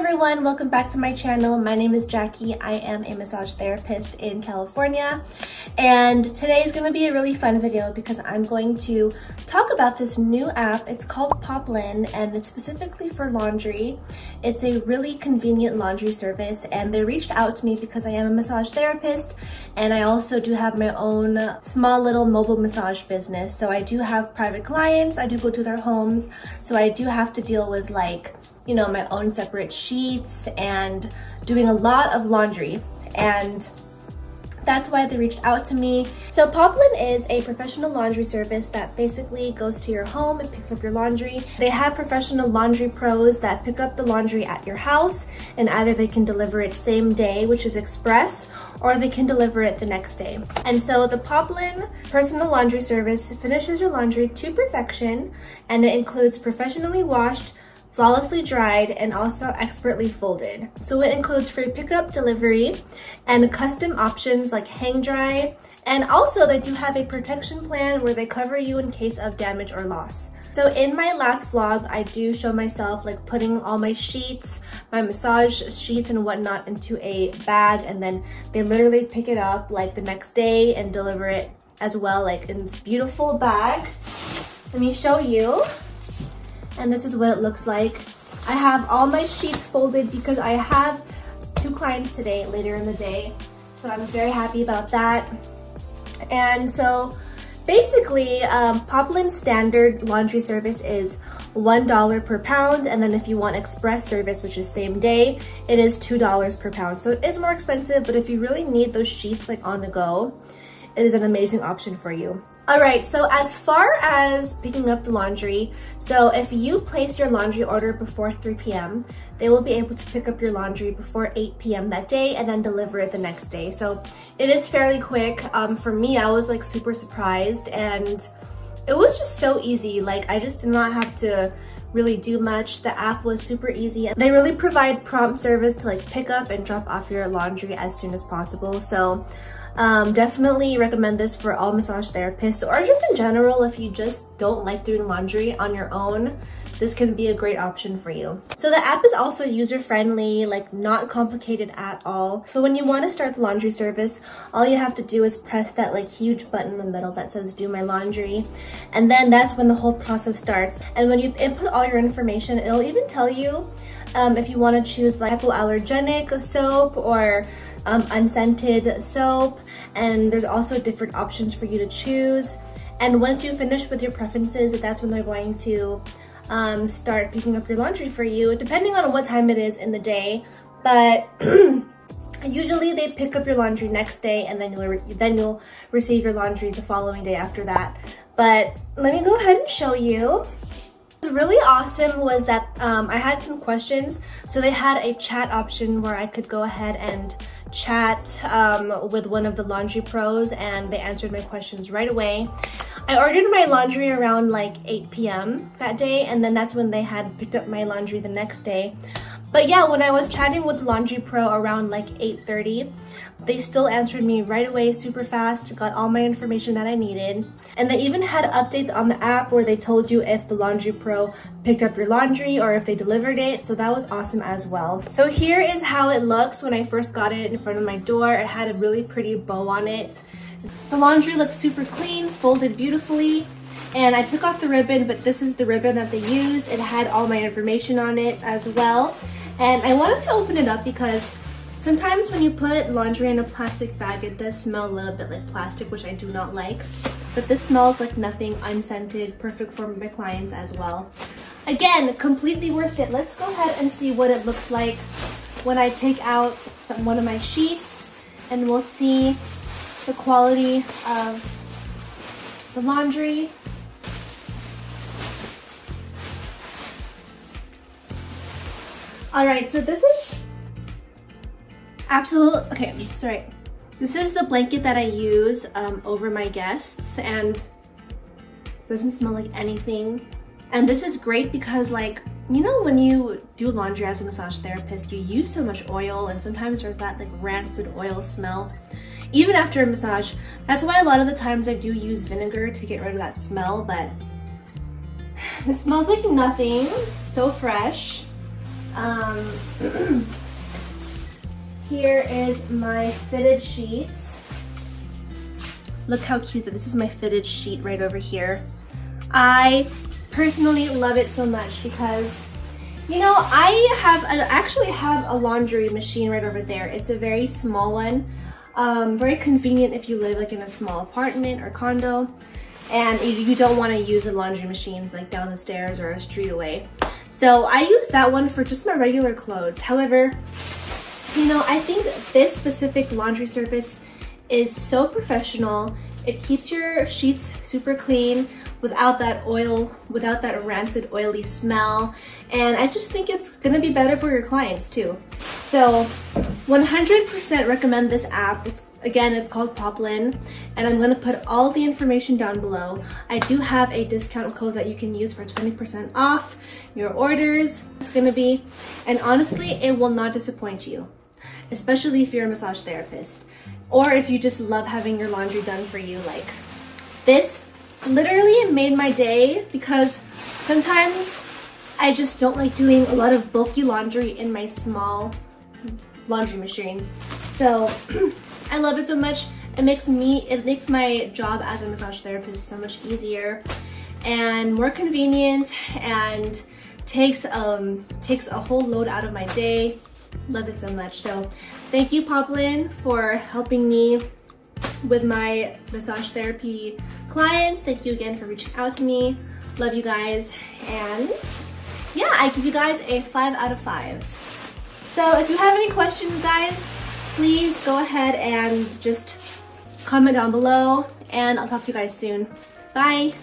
everyone, welcome back to my channel. My name is Jackie. I am a massage therapist in California, and today is going to be a really fun video because I'm going to talk about this new app. It's called Poplin and it's specifically for laundry. It's a really convenient laundry service, and they reached out to me because I am a massage therapist and I also do have my own small little mobile massage business. So I do have private clients, I do go to their homes, so I do have to deal with my own separate sheets and doing a lot of laundry, and that's why they reached out to me. So Poplin is a professional laundry service that basically goes to your home and picks up your laundry. They have professional laundry pros that pick up the laundry at your house, and either they can deliver it same day, which is express, or they can deliver it the next day. And so the Poplin personal laundry service finishes your laundry to perfection, and it includes professionally washed, flawlessly dried, and also expertly folded. So it includes free pickup, delivery, and custom options like hang dry. And also they do have a protection plan where they cover you in case of damage or loss. So in my last vlog, I do show myself putting all my sheets, my massage sheets and whatnot into a bag, and then they literally pick it up the next day and deliver it as well, in this beautiful bag. Let me show you. And this is what it looks like. I have all my sheets folded because I have 2 clients today, later in the day. So I'm very happy about that. And so basically, Poplin standard laundry service is $1 per pound. And then if you want express service, which is same day, it is $2 per pound. So it is more expensive, but if you really need those sheets on the go, it is an amazing option for you. Alright, so as far as picking up the laundry, so if you place your laundry order before 3 p.m., they will be able to pick up your laundry before 8 p.m. that day and then deliver it the next day. So it is fairly quick. For me, I was super surprised, and it was just so easy. I just did not have to really do much. The app was super easy. They really provide prompt service to pick up and drop off your laundry as soon as possible. So definitely recommend this for all massage therapists, or just in general if you just don't like doing laundry on your own. This can be a great option for you. So the app is also user-friendly, not complicated at all. So when you want to start the laundry service, all you have to do is press that huge button in the middle that says do my laundry, and then that's when the whole process starts. And when you input all your information, it'll even tell you if you want to choose hypoallergenic soap or unscented soap, and there's also different options for you to choose. And once you finish with your preferences, that's when they're going to start picking up your laundry for you, depending on what time it is in the day. But usually they pick up your laundry next day, and then you'll receive your laundry the following day after that. But let me go ahead and show you. What's really awesome was that I had some questions, so they had a chat option where I could go ahead and chat with one of the laundry pros, and they answered my questions right away. I ordered my laundry around 8 p.m. that day, and then that's when they had picked up my laundry the next day. But yeah, when I was chatting with the laundry pro around 8:30, they still answered me right away, super fast, got all my information that I needed. And they even had updates on the app where they told you if the laundry pro picked up your laundry or if they delivered it, so that was awesome as well. So here is how it looks when I first got it in front of my door. It had a really pretty bow on it. The laundry looks super clean, folded beautifully. And I took off the ribbon, but this is the ribbon that they used. It had all my information on it as well. And I wanted to open it up because sometimes when you put laundry in a plastic bag, it does smell a little bit like plastic, which I do not like. But this smells like nothing, unscented, perfect for my clients as well. Again, completely worth it. Let's go ahead and see what it looks like when I take out one of my sheets, and we'll see the quality of the laundry. Alright, so this is this is the blanket that I use over my guests, and it doesn't smell like anything. And this is great because when you do laundry as a massage therapist, you use so much oil, and sometimes there's that rancid oil smell even after a massage. That's why a lot of the times I do use vinegar to get rid of that smell, but it smells like nothing. So fresh. Here is my fitted sheets. Look how cute that this is my fitted sheet right over here. I personally love it so much because, you know, I actually have a laundry machine right over there. It's a very small one, very convenient if you live like in a small apartment or condo and you don't want to use the laundry machines like down the stairs or a street away. So I use that one for just my regular clothes. However, you know, I think this specific laundry service is so professional. It keeps your sheets super clean without that oil, without that rancid oily smell. And I just think it's gonna be better for your clients too. So 100% recommend this app. It's called Poplin, and I'm gonna put all the information down below. I do have a discount code that you can use for 20% off your orders. It's gonna be, and honestly, it will not disappoint you, especially if you're a massage therapist or if you just love having your laundry done for you. Like, this literally made my day because sometimes I just don't like doing a lot of bulky laundry in my small laundry machine. So I love it so much. It makes my job as a massage therapist so much easier and more convenient, and takes a whole load out of my day. Love it so much. So thank you, Poplin, for helping me with my massage therapy clients. Thank you again for reaching out to me. Love you guys. And yeah, I give you guys a 5 out of 5. So if you have any questions, guys, please go ahead and just comment down below, and I'll talk to you guys soon. Bye.